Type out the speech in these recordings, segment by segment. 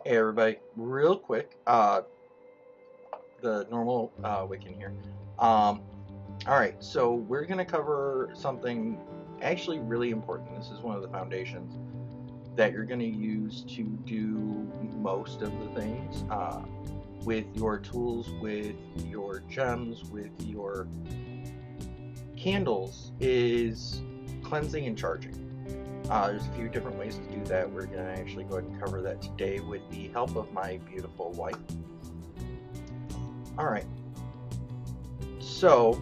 Hey everybody, real quick, the normal Wiccan here. Alright, so we're going to cover something actually really important. This is one of the foundations that you're going to use to do most of the things with your tools, with your gems, with your candles, is cleansing and charging. There's a few different ways to do that. We're going to actually go ahead and cover that today with the help of my beautiful wife. Alright, so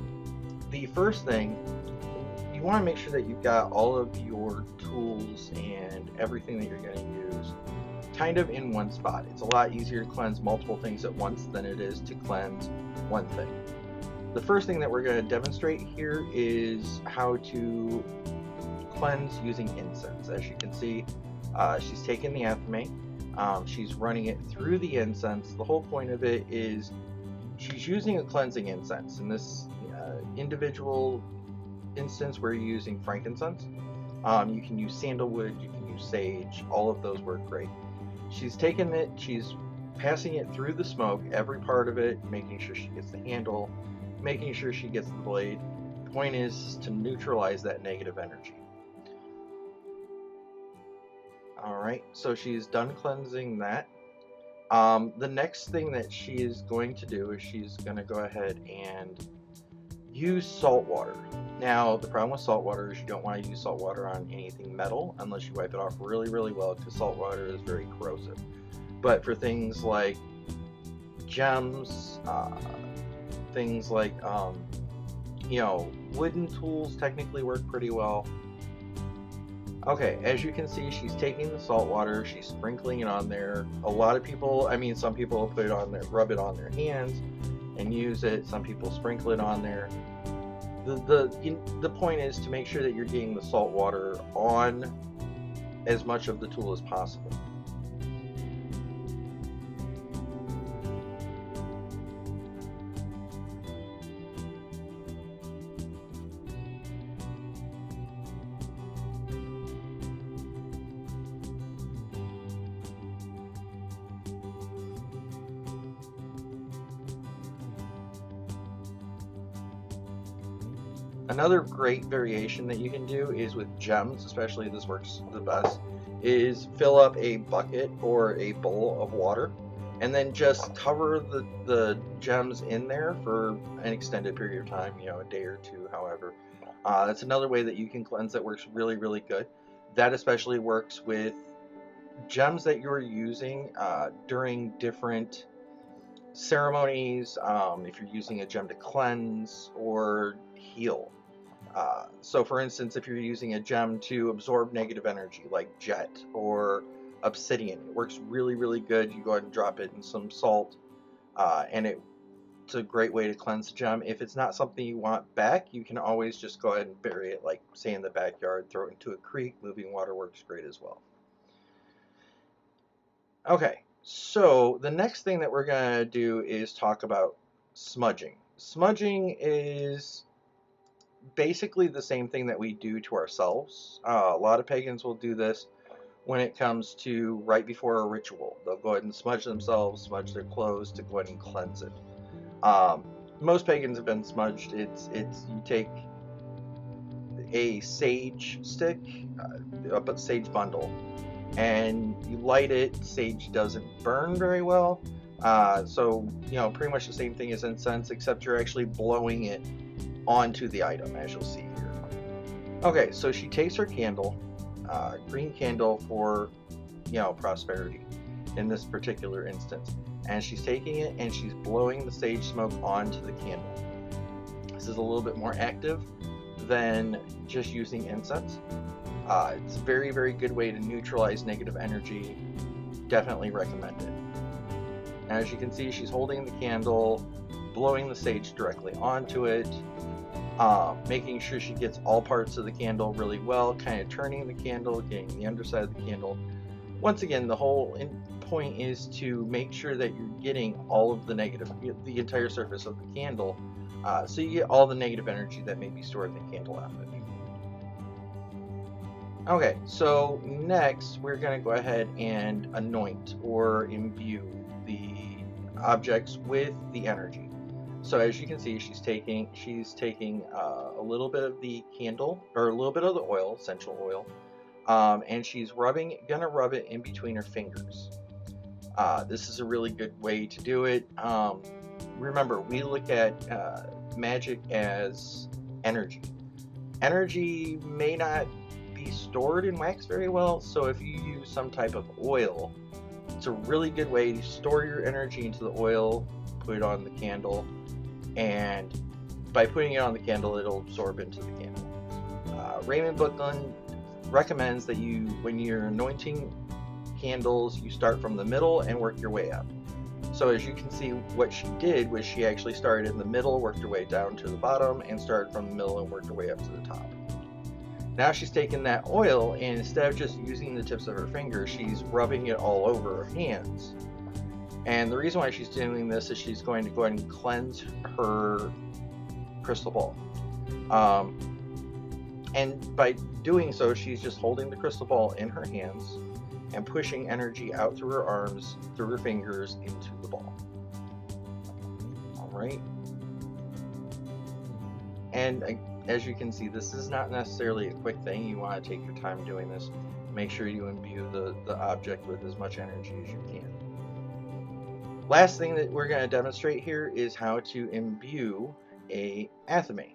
the first thing, you want to make sure that you've got all of your tools and everything that you're going to use kind of in one spot. It's a lot easier to cleanse multiple things at once than it is to cleanse one thing. The first thing that we're going to demonstrate here is how to cleanse using incense. As you can see, she's taken the athame, she's running it through the incense. The whole point of it is she's using a cleansing incense. In this individual instance, we're using frankincense. You can use sandalwood, you can use sage, all of those work great. She's taken it, she's passing it through the smoke, every part of it, making sure she gets the handle, making sure she gets the blade. The point is to neutralize that negative energy. Alright, so she's done cleansing that. The next thing that she is going to do is she's going to go ahead and use salt water. Now, the problem with salt water is you don't want to use salt water on anything metal unless you wipe it off really, really well, because salt water is very corrosive. But for things like gems, things like, wooden tools technically work pretty well. Okay, as you can see, she's taking the salt water, she's sprinkling it on there. A lot of people, some people put it on there, rub it on their hands and use it. Some people sprinkle it on there. The point is to make sure that you're getting the salt water on as much of the tool as possible. Another great variation that you can do is with gems, especially this works the best, is fill up a bucket or a bowl of water and then just cover the gems in there for an extended period of time, a day or two, however. That's another way that you can cleanse that works really, really good. That especially works with gems that you're using during different ceremonies, if you're using a gem to cleanse or heal. So for instance, if you're using a gem to absorb negative energy like jet or obsidian, it works really, really good. You go ahead and drop it in some salt, and it's a great way to cleanse the gem. If it's not something you want back, you can always just go ahead and bury it, like say in the backyard, throw it into a creek. Moving water works great as well. Okay, so the next thing that we're going to do is talk about smudging. Smudging is basically the same thing that we do to ourselves. A lot of pagans will do this when it comes to right before a ritual. They'll go ahead and smudge themselves, smudge their clothes to go ahead and cleanse it. Most pagans have been smudged. It's you take a sage stick, a sage bundle, and you light it. Sage doesn't burn very well, so pretty much the same thing as incense, except you're actually blowing it onto the item, as you'll see here. Okay, so she takes her candle, green candle for prosperity in this particular instance, and she's taking it and she's blowing the sage smoke onto the candle. This is a little bit more active than just using incense. It's a very, very good way to neutralize negative energy. Definitely recommend it. And as you can see, she's holding the candle, blowing the sage directly onto it, making sure she gets all parts of the candle really well, kind of turning the candle, getting the underside of the candle. Once again, the whole point is to make sure that you're getting all of the negative, the entire surface of the candle, so you get all the negative energy that may be stored in the candle after. Okay, so next we're going to go ahead and anoint or imbue the objects with the energy. So as you can see, she's taking a little bit of the candle, or a little bit of the oil, essential oil, and she's gonna rub it in between her fingers. This is a really good way to do it. Remember, we look at magic as energy. Energy may not be stored in wax very well, so if you use some type of oil, it's a really good way to store your energy into the oil, put it on the candle, and by putting it on the candle, it'll absorb into the candle. Raymond Bookland recommends that when you're anointing candles, you start from the middle and work your way up. So as you can see, what she did was she actually started in the middle, worked her way down to the bottom, and started from the middle and worked her way up to the top. Now she's taken that oil, and instead of just using the tips of her fingers, she's rubbing it all over her hands. And the reason why she's doing this is she's going to go ahead and cleanse her crystal ball. And by doing so, she's just holding the crystal ball in her hands and pushing energy out through her arms, through her fingers, into the ball. All right. And as you can see, this is not necessarily a quick thing. You want to take your time doing this. Make sure you imbue the object with as much energy as you can. Last thing that we're going to demonstrate here is how to imbue a athame.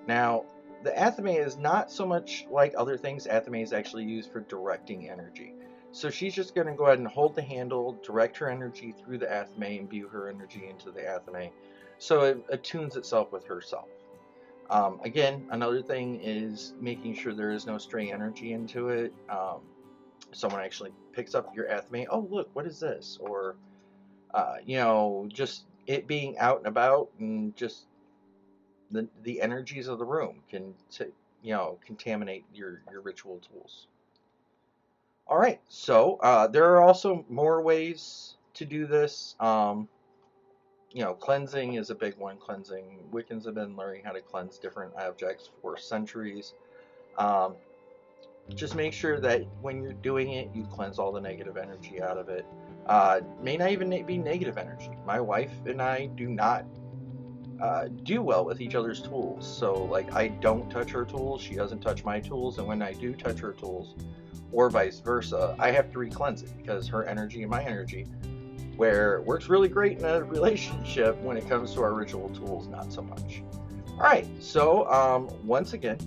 Now, the athame is not so much like other things. Athame is actually used for directing energy. So she's just going to go ahead and hold the handle, direct her energy through the athame, imbue her energy into the athame, so it attunes itself with herself. Again, another thing is making sure there is no stray energy into it. Someone actually picks up your athame, oh look, what is this? Or just it being out and about, and just the energies of the room can contaminate your ritual tools. All right, so there are also more ways to do this. Cleansing is a big one. Wiccans have been learning how to cleanse different objects for centuries. Just make sure that when you're doing it, you cleanse all the negative energy out of it. May not even be negative energy. My wife and I do not do well with each other's tools. So, like, I don't touch her tools, she doesn't touch my tools, and when I do touch her tools, or vice versa, I have to re-cleanse it, because her energy and my energy, where it works really great in a relationship, when it comes to our ritual tools, not so much. Alright, so once again,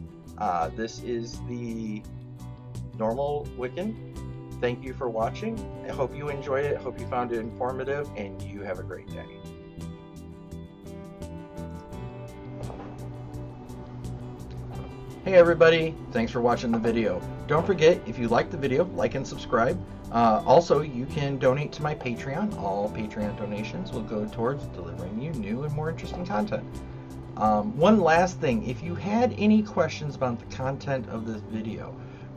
this is the normal Wiccan. Thank you for watching. I hope you enjoyed it. I hope you found it informative, and you have a great day. Hey everybody, thanks for watching the video. Don't forget, if you liked the video, like and subscribe. Also, you can donate to my Patreon. All Patreon donations will go towards delivering you new and more interesting content. One last thing, if you had any questions about the content of this video,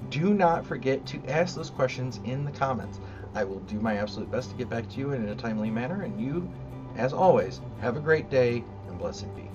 do not forget to ask those questions in the comments. I will do my absolute best to get back to you in a timely manner, and you, as always, have a great day and blessed be.